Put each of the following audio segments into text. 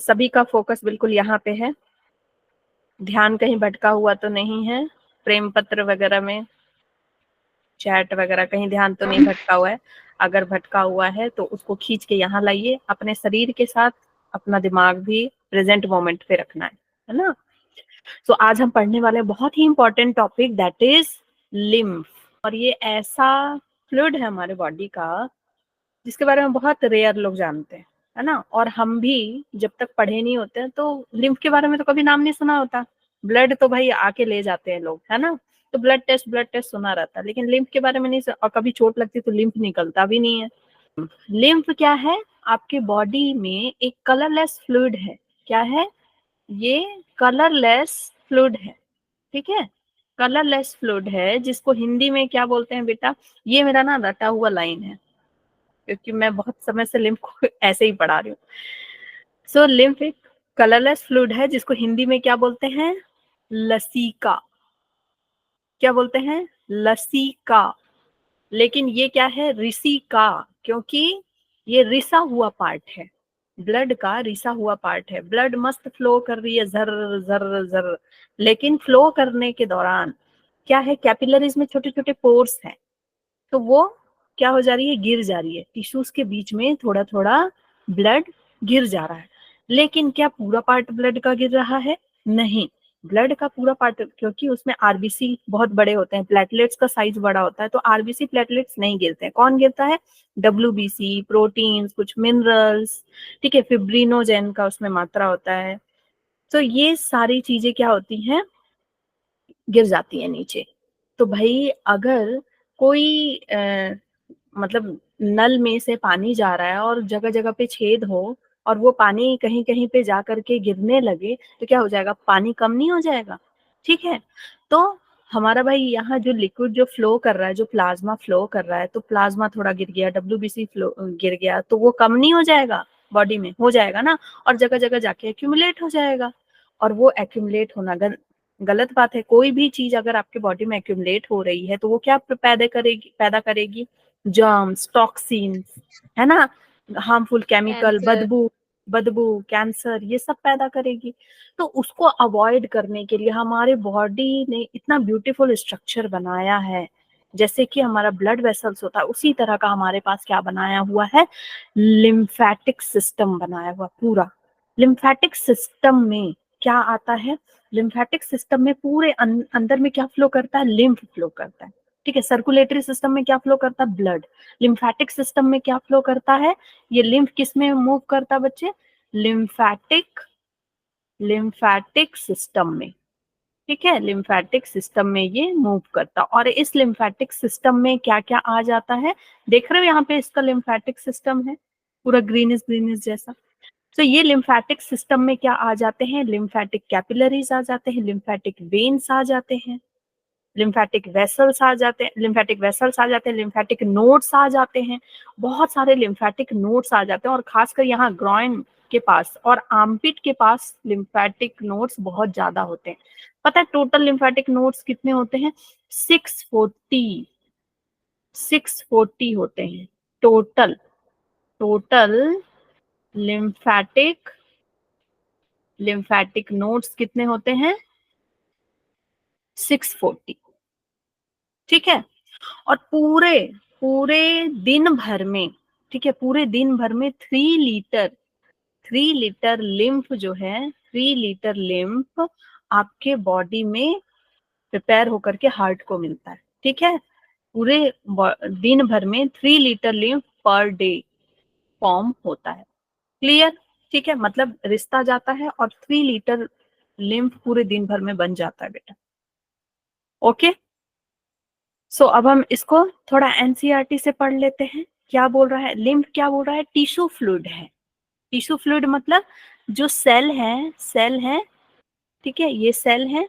सभी का फोकस बिल्कुल यहाँ पे है, ध्यान कहीं भटका हुआ तो नहीं है, प्रेम पत्र वगैरह में, चैट वगैरह कहीं ध्यान तो नहीं भटका हुआ है। अगर भटका हुआ है तो उसको खींच के यहाँ लाइए, अपने शरीर के साथ अपना दिमाग भी प्रेजेंट मोमेंट पे रखना है ना। तो आज हम पढ़ने वाले हैं बहुत ही important topic, that is lymph. और ये ऐसा फ्लूइड है हमारे बॉडी का जिसके बारे में बहुत रेयर लोग जानते हैं, है ना। और हम भी जब तक पढ़े नहीं होते हैं तो लिम्फ के बारे में तो कभी नाम नहीं सुना होता। ब्लड तो भाई आके ले जाते हैं लोग, है ना, तो ब्लड टेस्ट सुना रहता है, लेकिन लिम्फ के बारे में नहीं और कभी चोट लगती तो लिम्फ निकलता भी नहीं है। लिम्फ क्या है? आपके बॉडी में एक कलरलेस फ्लूइड है। क्या है ये? कलरलेस फ्लूइड है, ठीक है, कलरलेस फ्लूइड है, जिसको हिंदी में क्या बोलते हैं बेटा? ये मेरा ना रटा हुआ लाइन है, क्योंकि मैं बहुत समय से लिम्फ को ऐसे ही पढ़ा रही हूँ। सो लिम्फ एक कलरलेस फ्लूइड है जिसको हिंदी में क्या बोलते हैं? लसीका। क्या बोलते हैं? लसीका। लेकिन ये क्या है? ऋषिका, क्योंकि ये रिसा हुआ पार्ट है, ब्लड का रिसा हुआ पार्ट है। ब्लड मस्त फ्लो कर रही है, जर जर जर, लेकिन फ्लो करने के दौरान क्या है? कैपिलरीज में छोटे छोटे पोर्स हैं, तो वो क्या हो जा रही है? गिर जा रही है। टिश्यूज के बीच में थोड़ा थोड़ा ब्लड गिर जा रहा है, लेकिन क्या पूरा पार्ट ब्लड का गिर रहा है? नहीं, ब्लड का पूरा पार्ट, क्योंकि उसमें आरबीसी बहुत बड़े होते हैं, प्लेटलेट्स का साइज बड़ा होता है, तो आरबीसी प्लेटलेट्स नहीं गिरते हैं। कौन गिरता है? डब्ल्यूबीसी, प्रोटीन्स, कुछ मिनरल्स, ठीक है, फिब्रिनोजेन का उसमें मात्रा होता है। तो ये सारी चीजें क्या होती हैं? गिर जाती है नीचे। तो भाई अगर कोई मतलब नल में से पानी जा रहा है और जगह जगह पे छेद हो और वो पानी कहीं कहीं पे जा करके गिरने लगे, तो क्या हो जाएगा? पानी कम नहीं हो जाएगा? ठीक है, तो हमारा भाई यहाँ जो लिक्विड जो फ्लो कर रहा है, जो प्लाज्मा फ्लो कर रहा है, तो प्लाज्मा थोड़ा गिर गया, डब्ल्यूबीसी फ्लो गिर गया, तो वो कम नहीं हो जाएगा? बॉडी में हो जाएगा ना, और जगह जगह जाके एक्यूमुलेट हो जाएगा। और वो एक्यूमुलेट होना गलत बात है। कोई भी चीज अगर आपके बॉडी में एक्यूमुलेट हो रही है तो वो क्या पैदा करेगी? जर्म्स, टॉक्सिन्स, है ना, हार्मफुल केमिकल, कैंसर। बदबू, कैंसर, ये सब पैदा करेगी। तो उसको अवॉइड करने के लिए हमारे बॉडी ने इतना ब्यूटीफुल स्ट्रक्चर बनाया है, जैसे कि हमारा ब्लड वेसल्स होता है उसी तरह का हमारे पास क्या बनाया हुआ है? लिम्फेटिक सिस्टम बनाया हुआ पूरा। लिम्फेटिक सिस्टम में क्या आता है? लिम्फेटिक सिस्टम में पूरे अंदर में क्या फ्लो करता है? लिम्फ फ्लो करता है, ठीक है। सर्कुलेटरी सिस्टम में क्या फ्लो करता है? ब्लड। लिम्फेटिक सिस्टम में क्या फ्लो करता है? ये लिम्फ किस में मूव करता है बच्चे? लिम्फेटिक सिस्टम में, ठीक है, लिम्फेटिक सिस्टम में ये मूव करता। और इस लिम्फेटिक सिस्टम में क्या क्या आ जाता है? देख रहे हो यहाँ पे इसका लिम्फेटिक सिस्टम है, पूरा ग्रीनिश ग्रीनिश जैसा। तो ये लिम्फेटिक सिस्टम में क्या आ जाते हैं? लिम्फेटिक कैपिलरीज आ जाते हैं, लिम्फेटिक वेन्स आ जाते हैं, लिम्फेटिक वेसल्स आ जाते हैं, लिम्फेटिक नोड्स आ जाते हैं, बहुत सारे लिम्फेटिक नोड्स आ जाते हैं। और खासकर यहाँ ग्रॉइन के पास और आर्मपिट के पास लिम्फेटिक नोड्स बहुत ज्यादा होते हैं। पता है टोटल लिम्फेटिक नोड्स कितने होते हैं? 640 होते हैं टोटल। टोटल लिम्फेटिक नोड्स कितने होते हैं? 640, ठीक है। और पूरे पूरे दिन भर में, ठीक है, पूरे दिन भर में 3 लीटर लिम्फ जो है, 3 लीटर लिम्फ आपके बॉडी में प्रिपेयर होकर के हार्ट को मिलता है, ठीक है। पूरे दिन भर में 3 litre lymph per day form होता है। क्लियर? ठीक है, मतलब रिश्ता जाता है और 3 लीटर लिम्फ पूरे दिन भर में बन जाता है बेटा। ओके, सो अब हम इसको थोड़ा एनसीईआरटी से पढ़ लेते हैं। क्या बोल रहा है लिम्फ? क्या बोल रहा है? टिश्यू फ्लूइड है। टिश्यू फ्लूइड मतलब जो सेल है, ठीक है, ये सेल है,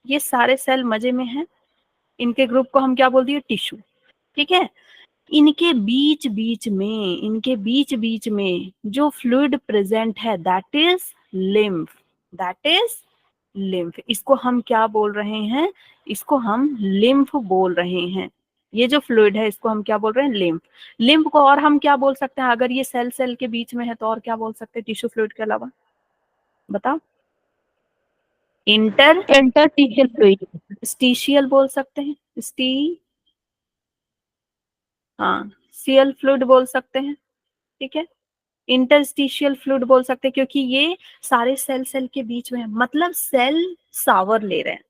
ये सारे सेल मजे में हैं, इनके ग्रुप को हम क्या बोल दिए? टिश्यू, ठीक है। इनके बीच बीच में जो फ्लूइड प्रेजेंट है, दैट इज लिम्फ। इसको हम क्या बोल रहे हैं? इसको हम लिम्फ बोल रहे हैं। ये जो फ्लूइड है इसको हम क्या बोल रहे हैं? लिम्फ। लिम्फ को और हम क्या बोल सकते हैं? अगर ये सेल के बीच में है तो और क्या बोल सकते हैं टिश्यू फ्लूइड के अलावा? बताओ। Inter interstitial fluid. स्टीशियल बोल सकते हैं, हाँ सीएल फ्लूइड बोल सकते हैं, ठीक है। इंटरस्टिशियल फ्लूइड बोल सकते हैं क्योंकि ये सारे सेल सेल के बीच में है, मतलब सेल शावर ले रहे हैं,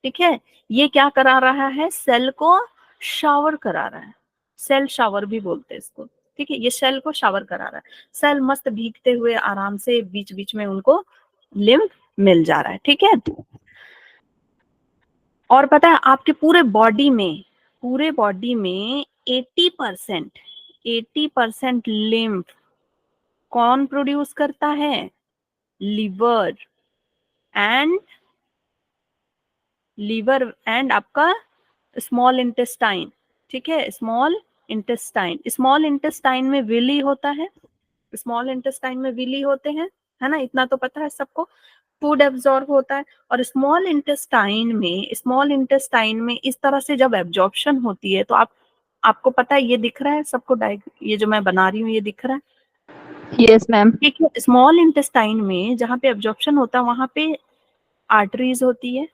ठीक है। ये क्या करा रहा है, सेल को शावर करा रहा है, सेल शावर भी बोलते हैं इसको, ठीक है। ये सेल को शावर करा रहा है, सेल मस्त भीगते हुए आराम से बीच बीच में उनको लिम्फ मिल जा रहा है, ठीक है। और पता है आपके पूरे बॉडी में 80% लिम्फ कौन प्रोड्यूस करता है, लिवर एंड आपका स्मॉल इंटेस्टाइन, ठीक है। स्मॉल इंटेस्टाइन में विली होता है, स्मॉल इंटेस्टाइन में विली होते हैं, है ना, इतना तो पता है सबको। फूड एब्जॉर्ब होता है, और स्मॉल इंटेस्टाइन में इस तरह से जब एब्जॉर्प्शन होती है तो आपको पता है, ये दिख रहा है सबको, ये जो मैं बना रही हूँ ये दिख रहा है, यस मैम। ठीक है। स्मॉल इंटेस्टाइन में जहाँ पे एब्जॉर्प्शन होता है वहां पे आर्टरीज होती है,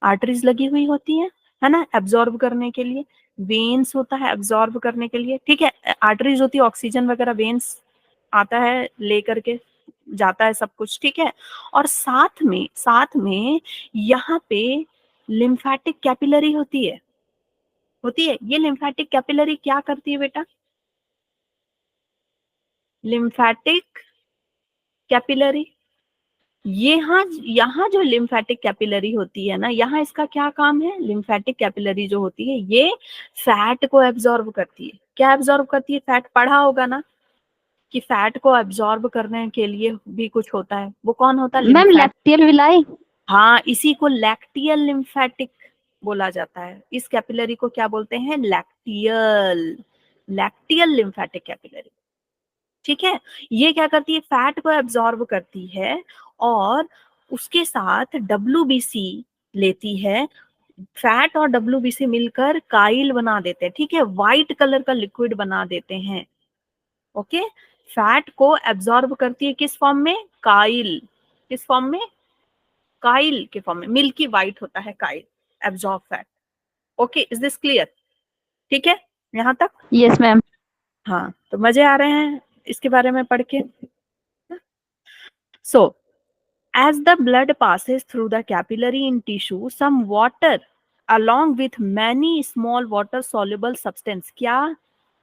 आर्टरीज लगी हुई होती है ना, एब्जॉर्ब करने के लिए। वेन्स होता है एब्जॉर्ब करने के लिए, ठीक है। आर्टरीज होती है, ऑक्सीजन वगैरह वेन्स आता है लेकर के जाता है सब कुछ, ठीक है। और साथ में यहाँ पे लिम्फेटिक कैपिलरी होती है। ये लिम्फेटिक कैपिलरी क्या करती है बेटा, लिम्फेटिक कैपिलरी, यहाँ जो लिम्फेटिक कैपिलरी होती है ना, यहाँ इसका क्या काम है, लिम्फेटिक कैपिलरी जो होती है ये फैट को एब्जॉर्ब करती है। क्या एब्जॉर्ब करती है, फैट, पढ़ा होगा ना कि फैट को एब्जॉर्ब करने के लिए भी कुछ होता है, वो कौन होता है, मैम लिम्फेट। Lacteal villi. हाँ, इसी को लैक्टियल लिम्फेटिक बोला जाता है, इस कैपिलरी को क्या बोलते हैं, लैक्टियल लिम्फेटिक कैपिलरी, ठीक है। ये क्या करती है, फैट को एब्जॉर्ब करती है और उसके साथ डब्ल्यूबीसी लेती है। फैट और डब्ल्यूबीसी मिलकर काइल बना देते हैं, ठीक है, व्हाइट कलर का लिक्विड बना देते हैं, ओके। फैट को एब्जॉर्ब करती है किस फॉर्म में, काइल, किस फॉर्म में, काइल के फॉर्म में, मिल्की व्हाइट होता है Kyle, absorb fat, okay. Is this clear, ठीक है यहाँ तक। Yes ma'am. हाँ, तो मजे आ रहे हैं इसके बारे में पढ़ के। सो as the blood passes through the capillary in tissue, some water along with many small water soluble substance, क्या,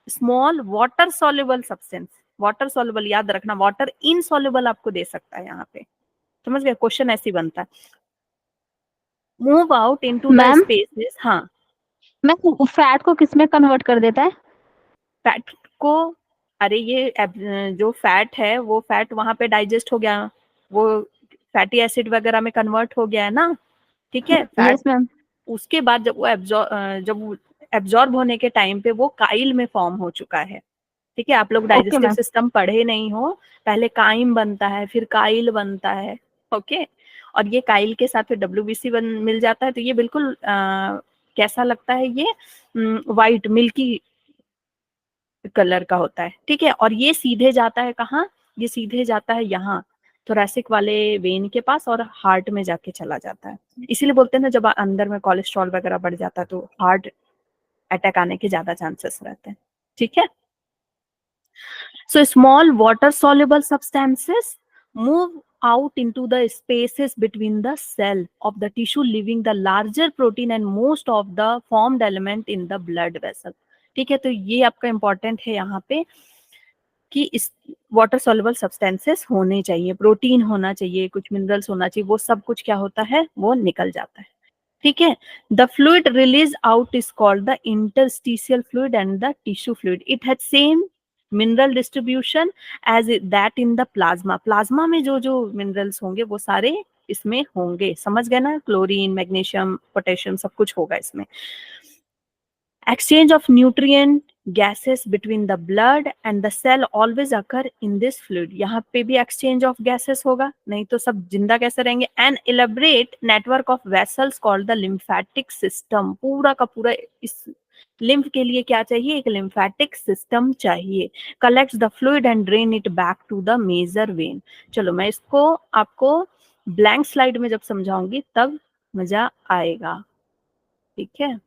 small water soluble substance, water soluble याद रखना, वाटर insoluble आपको दे सकता है यहाँ पे, समझ गए, क्वेश्चन ऐसे ही बनता है। Move out into the ma'am spaces, हाँ। मैम फैट को किस में कन्वर्ट कर देता है? फैट को, अरे ये जो फैट है वो फैट वहां पे डाइजेस्ट हो गया, वो फैटी एसिड वगैरह में कन्वर्ट हो गया है ना, ठीक है। Fat yes ma'am. उसके बाद जब वो एब्जॉर्ब होने के टाइम पे वो काइल में फॉर्म हो चुका है, ठीक है। आप लोग ओके डाइजेस्टिव मैम। सिस्टम पढ़े नहीं हो, पहले काइम बनता है फिर काइल बनता है, ओके। और ये काइल के साथ फिर डब्ल्यूबीसी मिल जाता है, तो ये बिल्कुल कैसा लगता है, ये वाइट मिल्की कलर का होता है, ठीक है। और ये सीधे जाता है कहाँ, ये सीधे जाता है यहाँ थोरैसिक वाले वेन के पास और हार्ट में जाके चला जाता है। इसीलिए बोलते हैं ना, जब अंदर में कोलेस्ट्रॉल वगैरह बढ़ जाता है तो हार्ट अटैक आने के ज्यादा चांसेस रहते हैं, ठीक है। So small water soluble substances move out into the spaces between the cell of the tissue, leaving the larger protein and most of the formed element in the blood vessel, ठीक है। तो ये आपका important है यहाँ पे कि इस वाटर सॉल्युबल सब्सटेंसेस होने चाहिए, प्रोटीन होना चाहिए, कुछ मिनरल्स होना चाहिए, वो सब कुछ क्या होता है, वो निकल जाता है, ठीक है। The fluid release out is called the interstitial fluid and the tissue fluid, it has same mineral distribution as that in the plasma, plasma में जो जो मिनरल्स होंगे वो सारे इसमें होंगे, समझ गए ना, क्लोरीन, मैग्नीशियम, पोटेशियम सब कुछ होगा इसमें। Exchange of nutrient gases between the blood and the cell always occur in this fluid, यहाँ पे भी exchange of gases होगा, नहीं तो सब जिंदा कैसे रहेंगे। An elaborate network of vessels called the lymphatic system, पूरा का पूरा इस लिम्फ के लिए क्या चाहिए, एक लिम्फेटिक सिस्टम चाहिए, collects the fluid and drain it back to the major vein. चलो मैं इसको आपको ब्लैंक स्लाइड में जब समझाऊंगी तब मजा आएगा, ठीक है।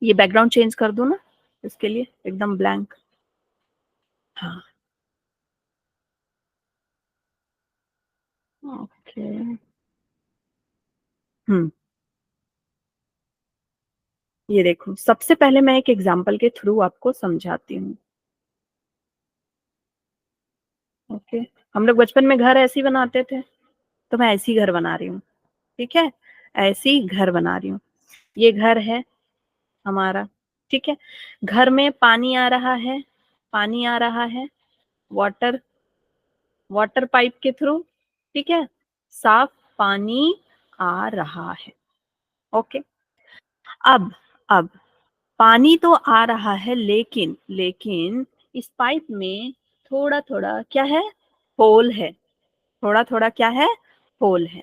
ये बैकग्राउंड चेंज कर दूं ना इसके लिए, एकदम ब्लैंक। हाँ ओके। ये देखो, सबसे पहले मैं एक एग्जांपल के थ्रू आपको समझाती हूँ। ओके, हम लोग बचपन में घर ऐसे ही बनाते थे, तो मैं ऐसी घर बना रही हूँ, ठीक है, ऐसी घर बना रही हूँ। ये घर है हमारा, ठीक है। घर में पानी आ रहा है, पानी आ रहा है वाटर, वाटर पाइप के थ्रू, ठीक है, साफ पानी आ रहा है। ओके, अब पानी तो आ रहा है, लेकिन लेकिन इस पाइप में थोड़ा थोड़ा क्या है, होल है, थोड़ा थोड़ा क्या है, होल है।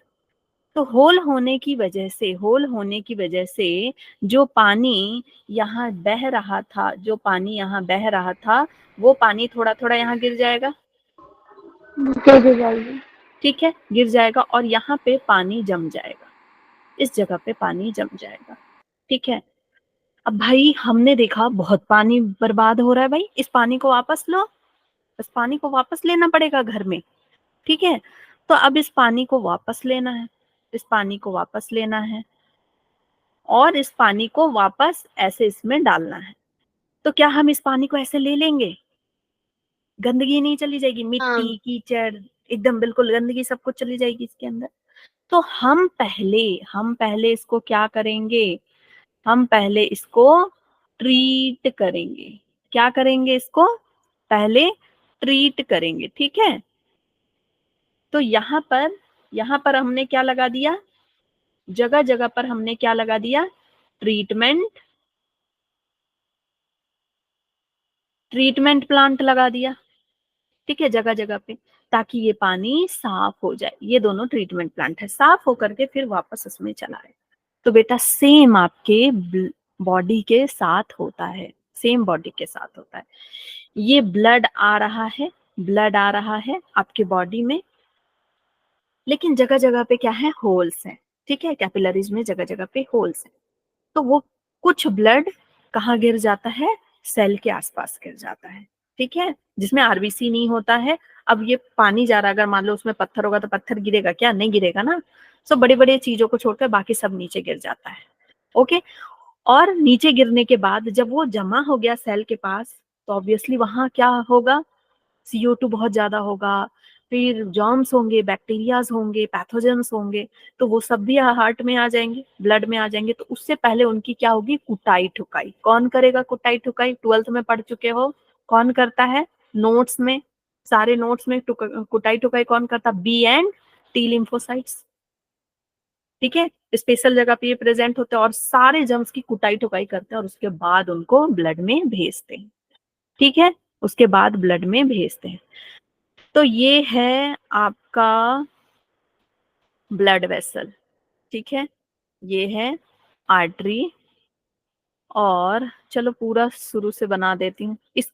तो होल होने की वजह से, होल होने की वजह से जो पानी यहाँ बह रहा था, जो पानी यहाँ बह रहा था, वो पानी थोड़ा थोड़ा यहाँ गिर जाएगा, गिर जाएगी। ठीक है, गिर जाएगा और यहाँ पे पानी जम जाएगा, इस जगह पे पानी जम जाएगा, ठीक है। अब भाई हमने देखा बहुत पानी बर्बाद हो रहा है, भाई इस पानी को वापस लो, इस पानी को वापस लेना पड़ेगा घर में, ठीक है। तो अब इस पानी को वापस लेना है, इस पानी को वापस लेना है और इस पानी को वापस ऐसे इसमें डालना है। तो क्या हम इस पानी को ऐसे ले लेंगे, गंदगी नहीं चली जाएगी, हाँ। मिट्टी कीचड़ एकदम बिल्कुल गंदगी सब कुछ चली जाएगी इसके अंदर। तो हम पहले इसको क्या करेंगे, हम पहले इसको ट्रीट करेंगे। क्या करेंगे, इसको पहले ट्रीट करेंगे, ठीक है। तो यहाँ पर हमने क्या लगा दिया, जगह जगह पर हमने क्या लगा दिया, ट्रीटमेंट, ट्रीटमेंट प्लांट लगा दिया, ठीक है, जगह जगह पे, ताकि ये पानी साफ हो जाए। ये दोनों ट्रीटमेंट प्लांट है, साफ होकर के फिर वापस उसमें चला है। तो बेटा सेम आपके बॉडी के साथ होता है, सेम बॉडी के साथ होता है। ये ब्लड आ रहा है, ब्लड आ रहा है आपके बॉडी में, लेकिन जगह जगह पे क्या है, होल्स हैं, ठीक है, कैपिलरीज में जगह जगह पे होल्स हैं। तो वो कुछ ब्लड कहाँ गिर जाता है, सेल के आसपास गिर जाता है, ठीक है, जिसमें आरबीसी नहीं होता है। अब ये पानी जा रहा है, अगर मान लो उसमें पत्थर होगा तो पत्थर गिरेगा क्या, नहीं गिरेगा ना। सो बड़े बड़े चीजों को छोड़कर बाकी सब नीचे गिर जाता है। ओके, और नीचे गिरने के बाद जब वो जमा हो गया सेल के पास, तो ऑब्वियसली वहां क्या होगा, CO2 बहुत ज्यादा होगा, फिर जर्म्स होंगे, बैक्टीरियाज होंगे, पैथोजेंस होंगे, तो वो सब भी हार्ट में आ जाएंगे, ब्लड में आ जाएंगे। तो उससे पहले उनकी क्या होगी, कुटाई ठुकाई। कौन करेगा कुटाई ठुकाई, 12th में पढ़ चुके हो, कौन करता है, नोट्स में, सारे नोट्स में कुटाई ठुकाई कौन करता, B and T लिम्फोसाइट्स, ठीक है, स्पेशल जगह पे ये प्रेजेंट होते हैं और सारे जर्म्स की कुटाई ठुकाई करते हैं और उसके बाद उनको ब्लड में भेजते हैं, ठीक है, उसके बाद ब्लड में भेजते हैं। तो ये है आपका ब्लड वेसल, ठीक है, ये है आर्टरी। और चलो पूरा शुरू से बना देती हूँ इस,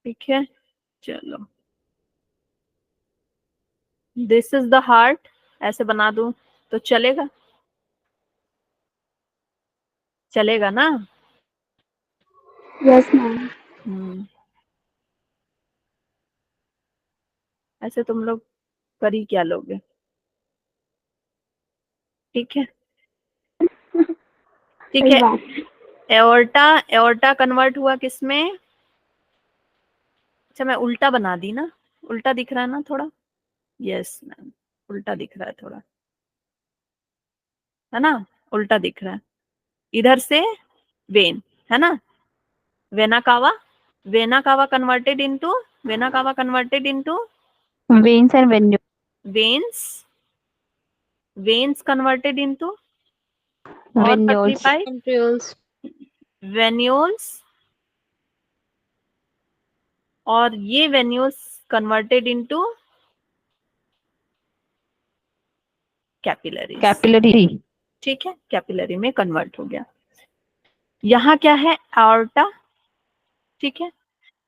ठीक है, चलो दिस इज द हार्ट, ऐसे बना दूं तो चलेगा, चलेगा ना। Yes ma'am. हम्म, ऐसे तुम लोग कर ही क्या लोगे, ठीक है, ठीक सही है। बात। एओर्टा, एओर्टा कन्वर्ट हुआ किसमें, अच्छा मैं उल्टा बना दी ना, उल्टा दिख रहा है ना थोड़ा, यस मैम, उल्टा दिख रहा है थोड़ा, है ना, उल्टा दिख रहा है। इधर से वेन, है ना, vena cava, vena cava converted into, vena cava converted into veins and venue. Veins, veins converted into, और पतली वेन्यूल्स। पाई, वेन्यूल्स, और ये venules converted into capillaries, capillary. ठीक है, कैपिलरी में कन्वर्ट हो गया। यहाँ क्या है, एओर्टा, ठीक है,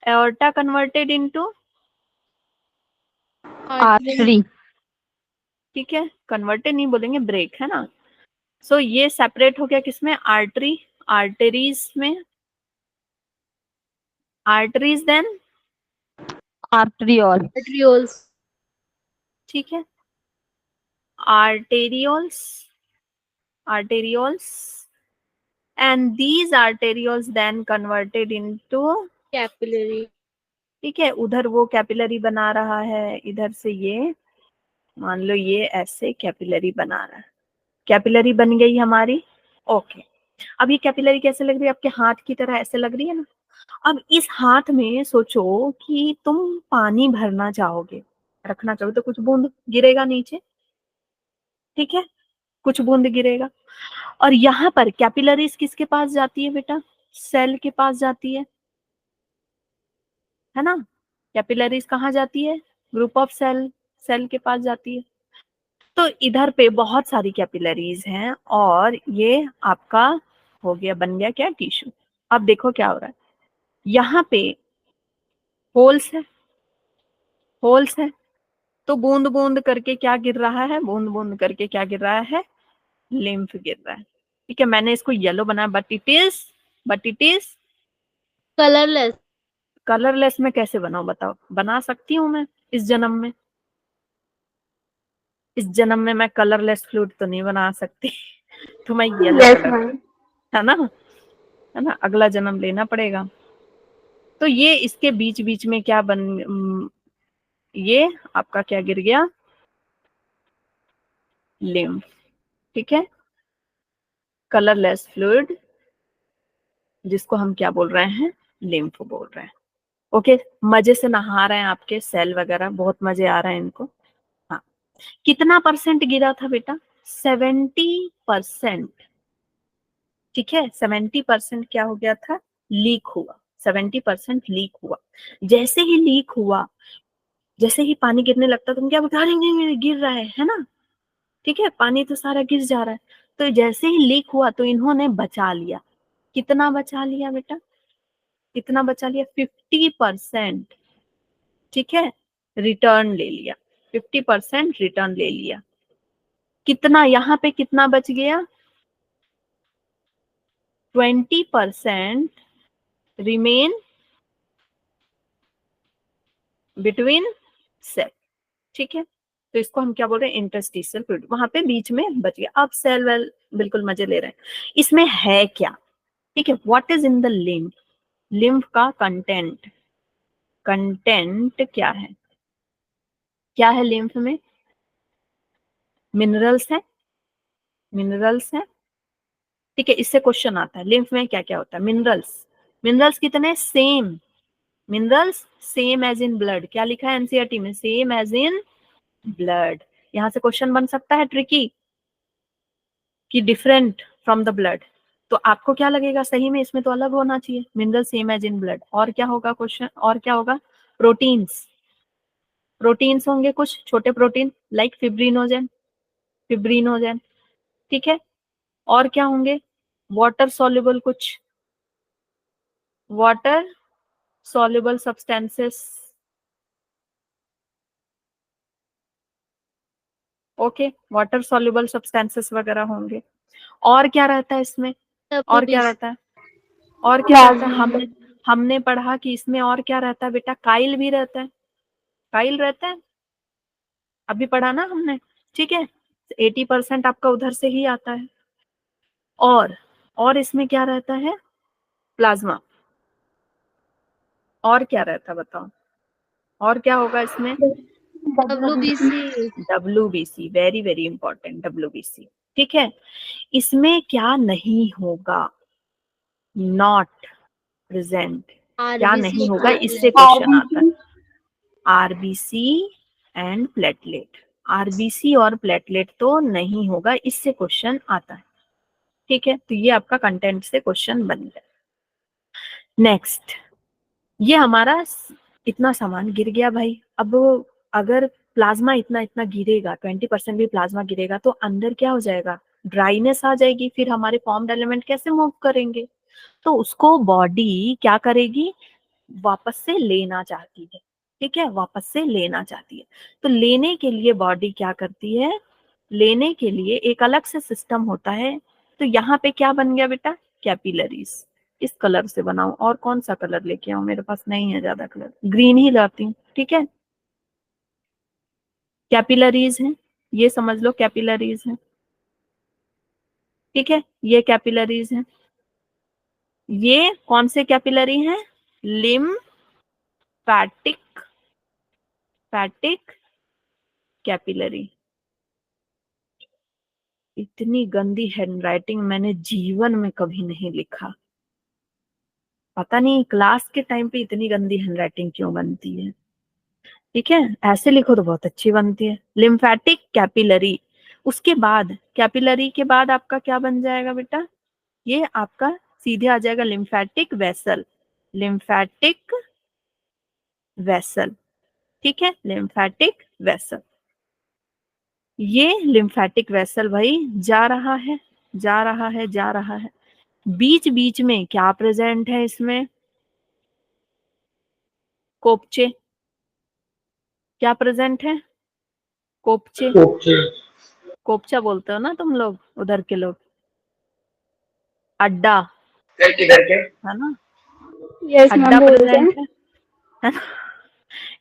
एओर्टा कन्वर्टेड इनटू आर्टरी। ठीक है, कन्वर्टेड नहीं बोलेंगे, ब्रेक है ना। सो ये सेपरेट हो गया किसमें, आर्टरी, आर्टरीज में, आर्टरीज देन आर्टरियोल। आर्ट्रियोल्स। ठीक है, arterioles, arterioles, and these arterioles then converted into capillary. ठीक है, उधर वो कैपिलरी बना रहा है, इधर से ये मान लो ये ऐसे कैपिलरी बना रहा है, कैपिलरी बन गई हमारी। ओके, अब ये कैपिलरी कैसे लग रही है, आपके हाथ की तरह ऐसे लग रही है ना। अब इस हाथ में सोचो कि तुम पानी भरना चाहोगे, रखना चाहोगे, तो कुछ बूंद गिरेगा नीचे, ठीक है, कुछ बूंद गिरेगा। और यहाँ पर कैपिलरीज किसके पास जाती है बेटा, सेल के पास जाती है ना। कैपिलरीज कहाँ जाती है, ग्रुप ऑफ सेल, सेल के पास जाती है। तो इधर पे बहुत सारी कैपिलरीज हैं और ये आपका हो गया, बन गया क्या, टिश्यू। अब देखो क्या हो रहा है, यहाँ पे होल्स है, होल्स है, तो बूंद बूंद करके क्या गिर रहा है, बूंद बूंद करके क्या गिर रहा है, लिम्फ गिर रहा है। ठीक है, मैंने इसको येलो बनाया, but it is colourless. Colourless. में कैसे बनाऊं बताओ, बना सकती हूँ मैं इस जन्म में, इस जन्म में मैं कलरलेस फ्लूइड तो नहीं बना सकती तो मैं येलो कलर, है ना, अगला जन्म लेना पड़ेगा। तो ये इसके बीच बीच में क्या ये आपका क्या गिर गया, लिम्फ, ठीक है, कलरलेस फ्लूइड, जिसको हम क्या बोल रहे हैं, लिम्फ बोल रहे हैं। ओके, मजे से नहा रहे हैं आपके सेल वगैरह, बहुत मजे आ रहे हैं इनको। हाँ, कितना परसेंट गिरा था बेटा, 70%, ठीक है, 70% क्या हो गया था, लीक हुआ, 70% लीक हुआ। जैसे ही लीक हुआ, जैसे ही पानी गिरने लगता, तुम क्या बता रहे, गिर रहा है ना, ठीक है, पानी तो सारा गिर जा रहा है। तो जैसे ही लीक हुआ तो इन्होंने बचा लिया, कितना बचा लिया बेटा, कितना बचा लिया, 50%, ठीक है, रिटर्न ले लिया, 50% रिटर्न ले लिया। कितना यहाँ पे कितना बच गया, 20% रिमेन बिटवीन सेल, ठीक है। तो इसको हम क्या बोल रहे हैं, इंटरस्टिशियल फ्लूइड, वहां पे बीच में बच गया। अब सेल वेल बिल्कुल मजे ले रहे हैं, इसमें है क्या, ठीक है, what is in the lymph, lymph का कंटेंट, कंटेंट क्या है, क्या है लिम्फ में, मिनरल्स है, मिनरल्स है, ठीक है। इससे क्वेश्चन आता है लिम्फ में क्या क्या होता है, मिनरल्स, मिनरल्स कितने, same, minerals same as in blood, क्या लिखा है एनसीईआरटी में, सेम एज इन ब्लड। यहां से क्वेश्चन बन सकता है ट्रिकी कि डिफरेंट फ्रॉम द ब्लड, तो आपको क्या लगेगा, सही में इसमें तो अलग होना चाहिए, mineral same as in blood. और क्या होगा क्वेश्चन, और क्या होगा, प्रोटीन्स, प्रोटीन्स होंगे कुछ छोटे प्रोटीन लाइक फिब्रिनोजेन, फिब्रिनोजेन, ठीक है। और क्या होंगे, वाटर सॉल्युबल कुछ, water soluble substances, okay, water soluble substances वगैरह होंगे। और क्या रहता है इसमें, और क्या रहता है, और क्या रहता है, हमने हमने पढ़ा कि इसमें और क्या रहता है बेटा, काइल भी रहता है, काइल रहता है, अभी पढ़ा ना हमने, ठीक है, 80% आपका उधर से ही आता है। और इसमें क्या रहता है, प्लाज्मा, और क्या रहता है बताओ, और क्या होगा इसमें, WBC। WBC, very very important, WBC, ठीक है। इसमें क्या नहीं होगा, नॉट प्रेजेंट, क्या नहीं होगा, इससे क्वेश्चन आता है, आरबीसी एंड प्लेटलेट, आरबीसी और प्लेटलेट तो नहीं होगा, इससे क्वेश्चन आता है, ठीक है। तो ये आपका कंटेंट से क्वेश्चन बन गया। नेक्स्ट, ये हमारा इतना सामान गिर गया भाई। अब अगर प्लाज्मा इतना इतना गिरेगा, 20% भी प्लाज्मा गिरेगा, तो अंदर क्या हो जाएगा, ड्राइनेस आ जाएगी, फिर हमारे फॉर्म्ड एलिमेंट कैसे मूव करेंगे? तो उसको बॉडी क्या करेगी, वापस से लेना चाहती है। ठीक है, वापस से लेना चाहती है। तो लेने के लिए बॉडी क्या करती है, लेने के लिए एक अलग से सिस्टम होता है। तो यहाँ पे क्या बन गया बेटा, कैपिलरीज। इस कलर से बनाऊं, और कौन सा कलर लेके आऊं, मेरे पास नहीं है ज्यादा कलर, ग्रीन ही लाती हूँ। ठीक है, कैपिलरीज हैं, ये समझ लो कैपिलरीज हैं। ठीक है, ये कैपिलरीज हैं। ये कौन से कैपिलरी हैं, लिम्फैटिक, फैटिक कैपिलरी। इतनी गंदी हैंडराइटिंग मैंने जीवन में कभी नहीं लिखा। पता नहीं क्लास के टाइम पे इतनी गंदी हैंडराइटिंग क्यों बनती है। ठीक है, ऐसे लिखो तो बहुत अच्छी बनती है, लिम्फैटिक कैपिलरी। उसके बाद कैपिलरी के बाद आपका क्या बन जाएगा बेटा, ये आपका सीधे आ जाएगा लिम्फैटिक वेसल, लिम्फैटिक वेसल। ठीक है, लिम्फैटिक वेसल। ये लिम्फैटिक वेसल भाई जा रहा है, जा रहा है, जा रहा है। बीच बीच में क्या प्रेजेंट है इसमें, कोपचे। क्या प्रेजेंट है, कोपचे। ओके। कोपचा बोलते हो ना तुम लोग, उधर के लोग, अड्डा, करके करके है ना, यस मैम अड्डा बोलते हैं। प्रेजेंट है ना?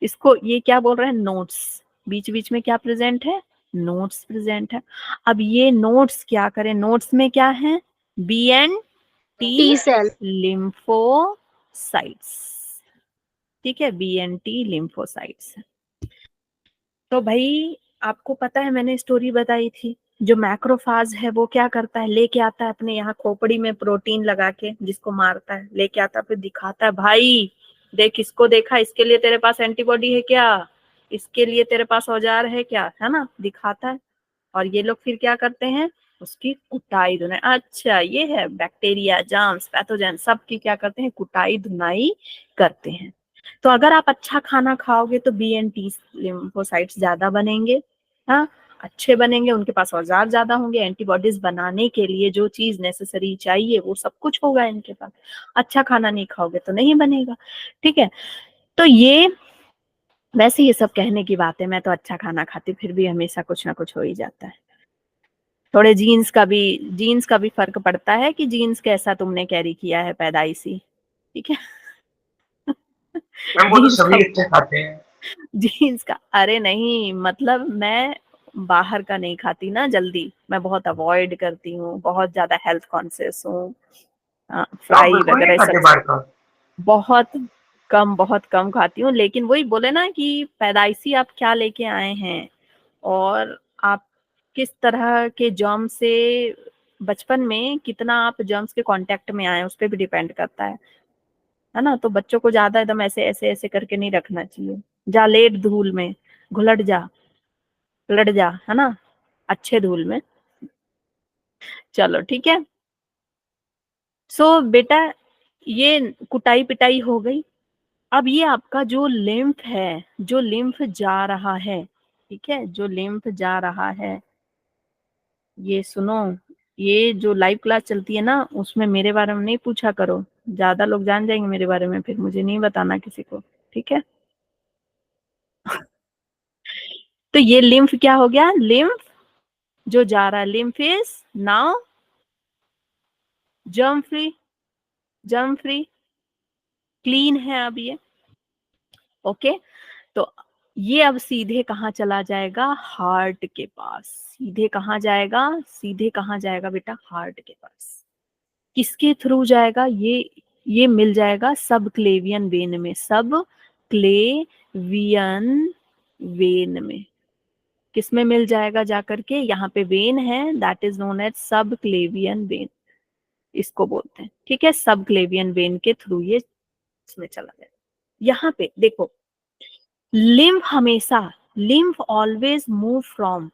इसको ये क्या बोल रहे हैं, नोट्स। बीच बीच में क्या प्रेजेंट है, नोट्स प्रेजेंट है। अब ये नोट्स क्या करें, नोट्स में क्या है, B and T T cell. Lymphocytes. ठीक है, बी एन टी लिम्फोसाइट्स। तो भाई आपको पता है मैंने स्टोरी बताई थी, जो मैक्रोफाज है वो क्या करता है, लेके आता है अपने यहाँ खोपड़ी में प्रोटीन लगा के, जिसको मारता है, लेके आता है, फिर दिखाता है, भाई देख इसको, देखा, इसके लिए तेरे पास एंटीबॉडी है क्या, इसके लिए तेरे पास औजार है क्या, है ना, दिखाता है। और ये लोग फिर क्या करते हैं, उसकी कुटाई धुनाई। अच्छा ये है बैक्टीरिया, जर्म्स, पैथोजन, सब की क्या करते हैं, कुटाई धुनाई करते हैं। तो अगर आप अच्छा खाना खाओगे तो बी एन टी लिम्फोसाइट्स ज्यादा बनेंगे, हाँ, अच्छे बनेंगे, उनके पास औजार ज्यादा होंगे, एंटीबॉडीज बनाने के लिए जो चीज नेसेसरी चाहिए वो सब कुछ होगा इनके पास। अच्छा खाना नहीं खाओगे तो नहीं बनेगा। ठीक है, तो ये वैसे ये सब कहने की बात है, मैं तो अच्छा खाना खाती, फिर भी हमेशा कुछ ना कुछ हो ही जाता है। थोड़े जीन्स का भी फर्क पड़ता है कि जीन्स कैसा तुमने कैरी किया है पैदाइशी। ठीक है। मैम वो तो जीन्स का, सभी अच्छे खाते हैं। जीन्स का, अरे नहीं, मतलब मैं बाहर का नहीं खाती ना जल्दी, मैं बहुत अवॉइड करती हूँ, बहुत ज्यादा हेल्थ कॉन्शियस हूँ। तो आप फ्राई बिल्कुल नहीं वगैरह सब खाते बाहर का? बहुत बहुत कम खाती हूँ। लेकिन वही बोले ना कि पैदाइशी आप क्या लेके आए हैं, और आप किस तरह के जर्म से बचपन में कितना आप जर्म्स के कांटेक्ट में आए, उस पर भी डिपेंड करता है ना। तो बच्चों को ज्यादा एकदम ऐसे ऐसे ऐसे करके नहीं रखना चाहिए। जा लेट धूल में, घुलट जा, लड़ जा, है ना, अच्छे धूल में। चलो ठीक है। सो बेटा ये कुटाई पिटाई हो गई। अब ये आपका जो लिम्फ है, जो लिम्फ जा रहा है, ठीक है, जो लिम्फ जा रहा है, ये सुनो, ये जो लाइव क्लास चलती है ना उसमें मेरे बारे में नहीं पूछा करो, ज्यादा लोग जान जाएंगे मेरे बारे में, फिर मुझे नहीं बताना किसी को। ठीक है, तो ये लिम्फ क्या हो गया, लिम्फ जो जा रहा है, lymph is now germ free, germ free, clean है अब ये। ओके, तो ये अब सीधे कहाँ चला जाएगा, हार्ट के पास। सीधे कहाँ जाएगा, सीधे कहाँ जाएगा बेटा, हार्ट के पास। किसके थ्रू जाएगा, ये मिल जाएगा सब क्लेवियन वेन में, सब क्लेवियन वेन में। किसमें मिल जाएगा जाकर के, यहाँ पे वेन है, दैट इज नोन एज सब क्लेवियन वेन, इसको बोलते हैं। ठीक है, सब क्लेवियन वेन के थ्रू ये इसमें चला जाएगा। यहाँ पे देखो, लिम्फ हमेशा, lymph always move from,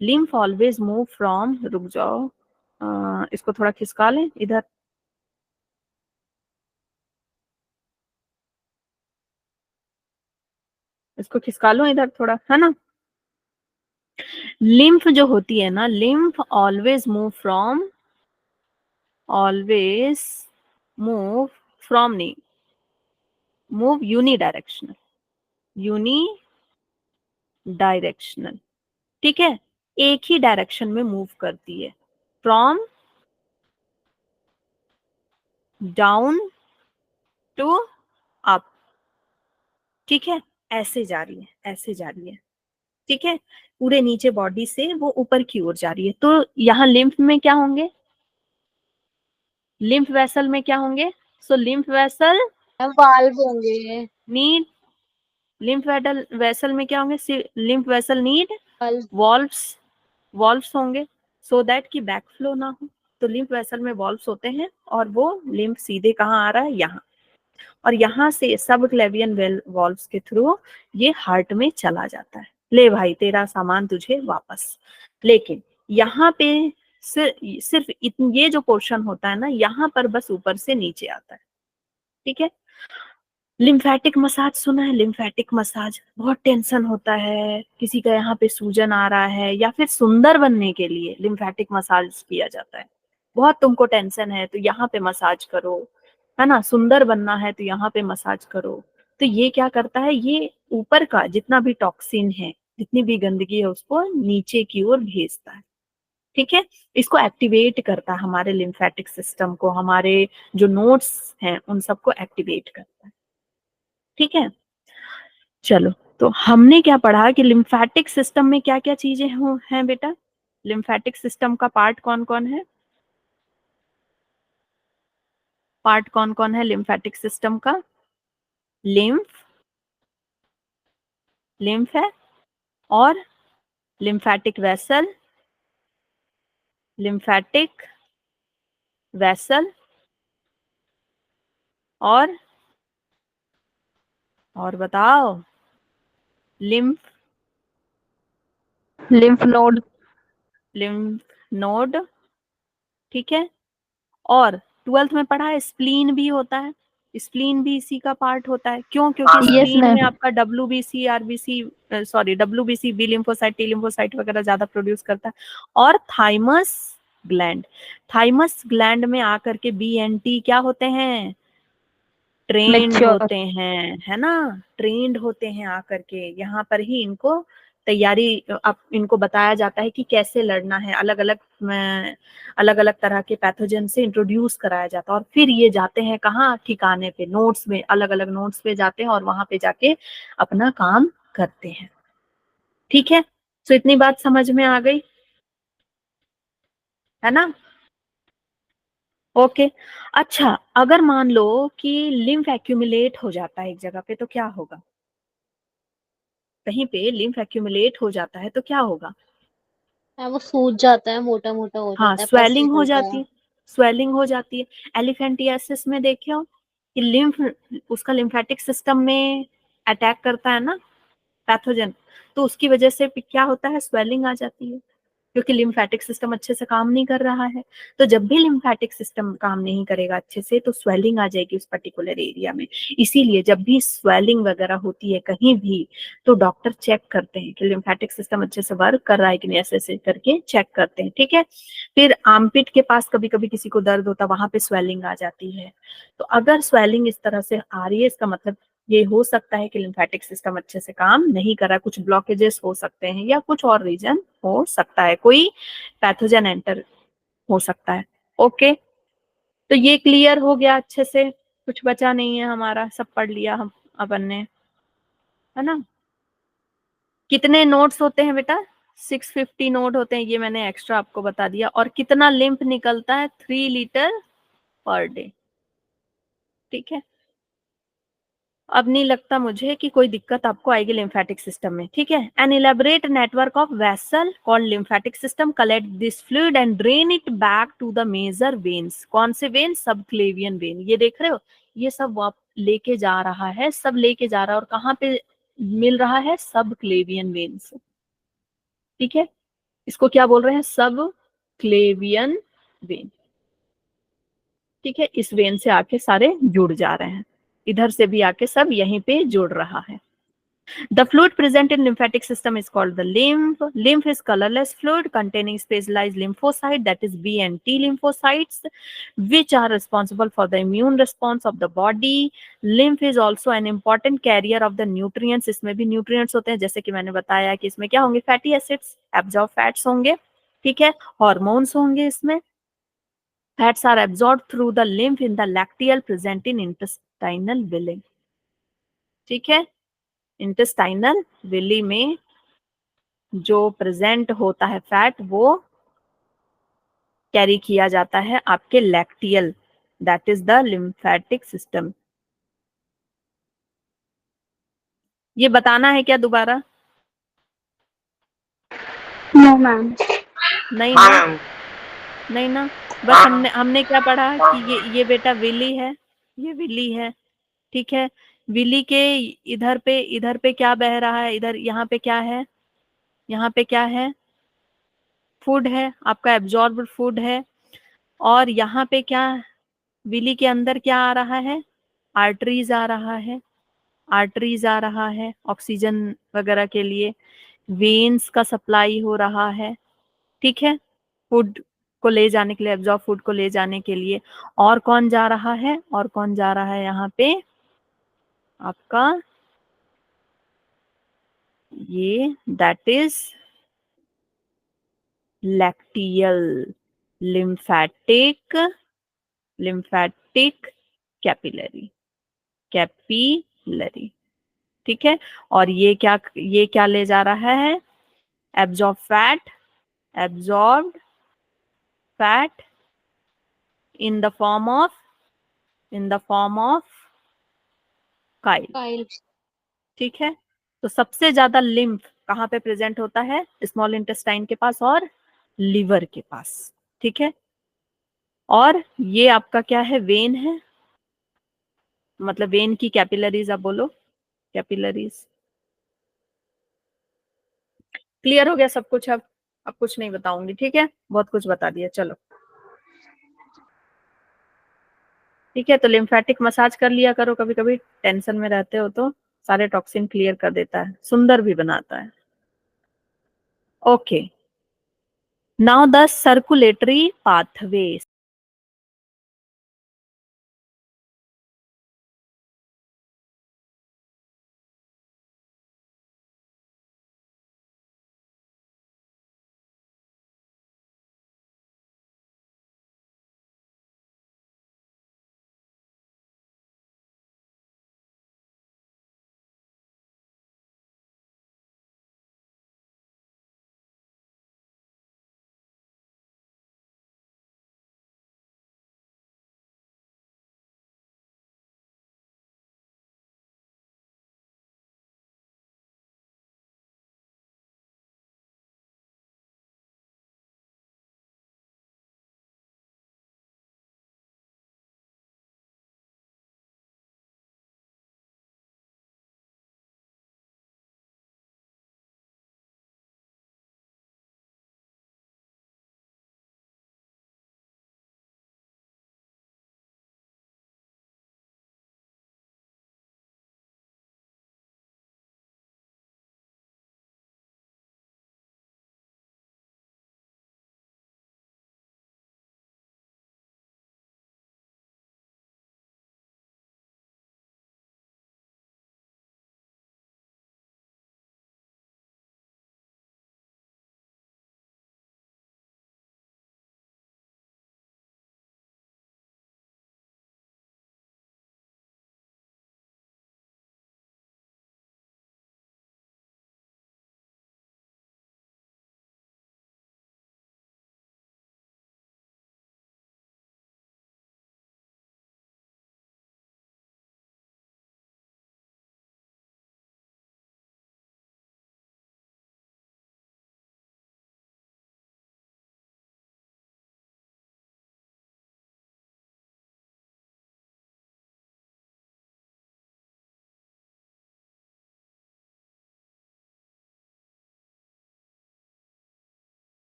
lymph always move from, रुक जाओ, इसको थोड़ा खिसका लें इधर, इसको खिसका लो इधर थोड़ा, है ना। लिम्फ जो होती है ना, लिम्फ ऑलवेज मूव फ्रॉम नहीं, मूव यूनी डायरेक्शनल, ठीक है, एक ही डायरेक्शन में मूव करती है, फ्रॉम डाउन टू अप, ठीक है, ऐसे जा रही है, ऐसे जा रही है, ठीक है, पूरे नीचे बॉडी से वो ऊपर की ओर जा रही है। तो यहाँ लिम्फ में क्या होंगे, लिम्फ वेसल में क्या होंगे, सो लिम्फ वेसल वाल्व होंगे। नीड, लिम्फ वेसल में क्या होंगे, lymph vessel need valve. Valves होंगे, सो दैट कि बैकफ्लो ना हो। तो लिम्फ वेसल में वॉल्व्स होते हैं और वो लिम्फ सीधे कहाँ आ रहा है, यहाँ, और यहाँ से सब क्लेवियन वॉल्व्स के थ्रू ये हार्ट में चला जाता है। ले भाई तेरा सामान तुझे वापस। लेकिन यहाँ पे सिर्फ ये जो पोर्शन होता है ना, यहाँ पर बस ऊपर से नीचे आता है, ठीक है। लिम्फेटिक मसाज सुना है, लिम्फेटिक मसाज, बहुत टेंशन होता है, किसी का यहाँ पे सूजन आ रहा है या फिर सुंदर बनने के लिए लिम्फेटिक मसाज किया जाता है। बहुत तुमको टेंशन है तो यहाँ पे मसाज करो, है ना, सुंदर बनना है तो यहाँ पे मसाज करो। तो ये क्या करता है, ये ऊपर का जितना भी टॉक्सिन है, जितनी भी गंदगी है, उसको नीचे की ओर भेजता है, ठीक है। इसको एक्टिवेट करता है, हमारे लिम्फेटिक सिस्टम को, हमारे जो नोड्स हैं उन सबको एक्टिवेट करता है, ठीक है। चलो, तो हमने क्या पढ़ा कि लिम्फेटिक सिस्टम में क्या क्या चीजें हैं बेटा, लिम्फेटिक सिस्टम का पार्ट कौन कौन है, पार्ट कौन कौन है लिम्फेटिक सिस्टम का, लिम्फ, लिम्फ है, और लिम्फेटिक वेसल, लिम्फेटिक वेसल, और बताओ, lymph, lymph node. Lymph node, ठीक है। और 12th में पढ़ा है स्प्लीन भी होता है, स्प्लीन भी इसी का पार्ट होता है। क्यों? क्योंकि यस स्प्लीन में मैम। आपका WBC, RBC, sorry WBC, B lymphocyte, T lymphocyte वगैरह ज्यादा प्रोड्यूस करता है। और थाइमस ग्लैंड में आकर के बी एन टी क्या होते हैं, ट्रेंड मैच्योर। होते हैं, है ना, ट्रेंड होते हैं आकर के, यहाँ पर ही इनको तैयारी, अब इनको बताया जाता है कि कैसे लड़ना है, अलग अलग तरह के पैथोजन से इंट्रोड्यूस कराया जाता है। और फिर ये जाते हैं कहाँ, ठिकाने पे, नोड्स में, अलग अलग नोड्स पे जाते हैं और वहां पे जाके अपना काम करते हैं, ठीक है। तो इतनी बात समझ में आ गई, है ना, ओके। अच्छा, अगर मान लो कि लिम्फ एक्यूमुलेट हो जाता है एक जगह पे तो क्या होगा, कहीं पे लिम्फ एक्यूमुलेट हो जाता है तो क्या होगा, हाँ, वो सूज जाता है, मोटा मोटा हो हाँ, जाता है, पस निकलता है। स्वेलिंग हो जाती है। एलिफेंटियासिस में देखियो कि लिम्फ, उसका लिम्फेटिक सिस्टम में अटैक करता है ना पैथोजन, तो उसकी वजह से क्या होता है, स्वेलिंग आ जाती है, क्योंकि लिम्फेटिक सिस्टम अच्छे से काम नहीं कर रहा है। तो जब भी लिम्फेटिक सिस्टम काम नहीं करेगा अच्छे से तो स्वेलिंग आ जाएगी उस पर्टिकुलर एरिया में। इसीलिए जब भी स्वेलिंग वगैरह होती है कहीं भी, तो डॉक्टर चेक करते हैं कि लिम्फेटिक सिस्टम अच्छे से वर्क कर रहा है कि नहीं, ऐसे करके चेक करते हैं, ठीक है। फिर आर्मपिट के पास कभी कभी किसी को दर्द होता है, वहां पे स्वेलिंग आ जाती है। तो अगर स्वेलिंग इस तरह से आ रही है, इसका मतलब ये हो सकता है कि लिम्फेटिक सिस्टम अच्छे से काम नहीं कर रहा, कुछ ब्लॉकेजेस हो सकते हैं या कुछ और रीजन हो सकता है, कोई पैथोजन एंटर हो सकता है, ओके। तो ये क्लियर हो गया अच्छे से, कुछ बचा नहीं है हमारा, सब पढ़ लिया हम अपन ने, है ना। कितने नोड्स होते हैं बेटा, 650 नोड होते हैं, ये मैंने एक्स्ट्रा आपको बता दिया। और कितना लिम्फ निकलता है, 3 लीटर पर डे, ठीक है। अब नहीं लगता मुझे कि कोई दिक्कत आपको आएगी लिम्फेटिक सिस्टम में, ठीक है। An elaborate network of vessel called lymphatic system collect this fluid and drain it back to the major veins. कौन से वेन, सबक्लेवियन वेन, ये देख रहे हो, ये सब लेके जा रहा है, सब लेके जा रहा है, और कहाँ पे मिल रहा है, सबक्लेवियन वेन से, ठीक है। इसको क्या बोल रहे हैं, सबक्लेवियन वेन, ठीक है। इस वेन से आके सारे जुड़ जा रहे हैं, इधर से भी आके सब यहीं पे जुड़ रहा है, The fluid present in lymphatic system is called the lymph. Lymph is colorless fluid containing specialized lymphocyte, that is B and T lymphocytes, which are responsible for the immune response of the body. Lymph is also an important carrier of the nutrients. इसमें भी nutrients होते हैं, जैसे कि मैंने बताया कि इसमें क्या होंगे, फैटी एसिड्स, एब्जॉर्ब फैट्स होंगे, ठीक है, हॉर्मोन्स होंगे इसमें. Fats are absorbed through the lymph in the lacteal present in intestinal villi. ठीक है, इंटेस्टाइनल विली में जो प्रेजेंट होता है फैट वो कैरी किया जाता है आपके lacteal, that is the lymphatic system. ये बताना है क्या दोबारा? No ma'am. नहीं हाँ ना, मैम. नहीं ना, बस हमने क्या पढ़ा कि ये बेटा विली है, ये विली है, ठीक है. विली के इधर पे क्या बह रहा है, इधर यहाँ पे क्या है, यहाँ पे क्या है, फूड है, आपका एब्जॉर्ब्ड फूड है. और यहाँ पे क्या, विली के अंदर क्या आ रहा है, आर्टरीज आ रहा है, आर्टरीज आ रहा है ऑक्सीजन वगैरह के लिए, वेन्स का सप्लाई हो रहा है, ठीक है, फूड को ले जाने के लिए, एब्जॉर्ब फूड को ले जाने के लिए. और कौन जा रहा है, और कौन जा रहा है यहाँ पे आपका, ये that is lacteal lymphatic, lymphatic capillary, capillary, ठीक है. और ये क्या ले जा रहा है, absorb fat, absorbed fat in the form of Kyle, ठीक है. तो सबसे ज्यादा लिम्फ कहाँ पे प्रेजेंट होता है, स्मॉल इंटेस्टाइन के पास और लिवर के पास, ठीक है. और ये आपका क्या है, वेन है, मतलब वेन की कैपिलरीज, आप बोलो कैपिलरीज. क्लियर हो गया सब कुछ? अब कुछ नहीं बताऊंगी, ठीक है, बहुत कुछ बता दिया. चलो ठीक है, तो लिम्फेटिक मसाज कर लिया करो, कभी कभी टेंशन में रहते हो तो सारे टॉक्सिन क्लियर कर देता है, सुंदर भी बनाता है. Okay, now the circulatory pathways.